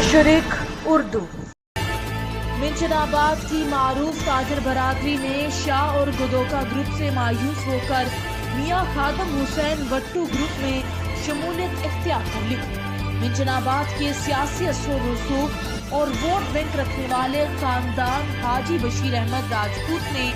मशरिक उर्दू। मिंचनाबाद की मारूफ ताजर बरादरी ने शाह और गुदोका ग्रुप से मायूस होकर मियां खादम हुसैन वट्टू ग्रुप में शमूलियत इख्तियार कर ली। मिंचनाबाद के सियासी असर रसूख और वोट बैंक रखने वाले खानदान हाजी बशीर अहमद राजपूत ने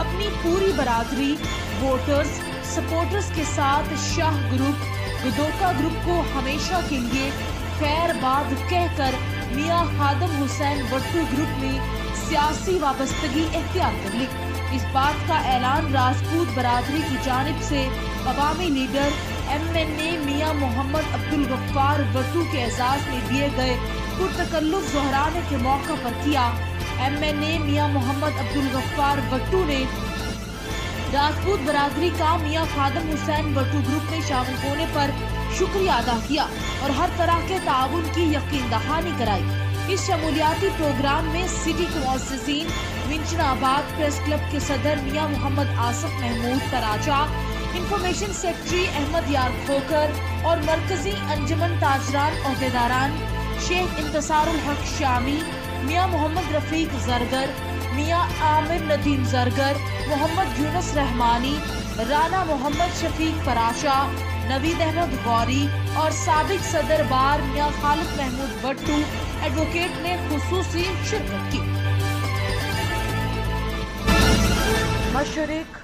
अपनी पूरी बरादरी, वोटर्स, सपोर्टर्स के साथ शाह ग्रुप, गुदोका ग्रुप को हमेशा के लिए खैरबाद कहकर मियां खादम हुसैन वट्टू ग्रुप में सियासी वाबस्तगी इख्तियार कर ली। इस बात का ऐलान राजपूत बरादरी की जानिब से अवामी लीडर MNA मियां मोहम्मद अब्दुल गफ्फार वट्टू के एजाज में दिए गए पुरतकल्लुफ ज़ोहराने के मौका पर किया। MNA मियां मोहम्मद अब्दुल गफ्फार वट्टू ने राजपूत बरादरी का मियां खादम हुसैन वट्टू ग्रुप में शामिल होने पर शुक्रिया अदा किया और हर तरह के ताउन की यकीन दहानी कराई। इस शमूलियाती प्रोग्राम में सिटी के मुअस्सिसीन, मिंचनाबाद प्रेस क्लब के सदर मियां मोहम्मद आसिफ महमूद तराजा, इंफॉर्मेशन सेक्रेटरी अहमद यार खोकर और मरकजी अंजुमन ताजरान ओहदेदारान, शेख इंतसारुल हक शामी, मियां मोहम्मद रफीक जरगर, मियां आमिर नदीम जरगर, मोहम्मद यूनुस रहमानी, राना मोहम्मद शफीक पराशा, नवीद अहमद गौरी और साबिक सदर बार मियां खालिद महमूद वट्टू एडवोकेट ने खुसूसी शिरकत की। मशरिक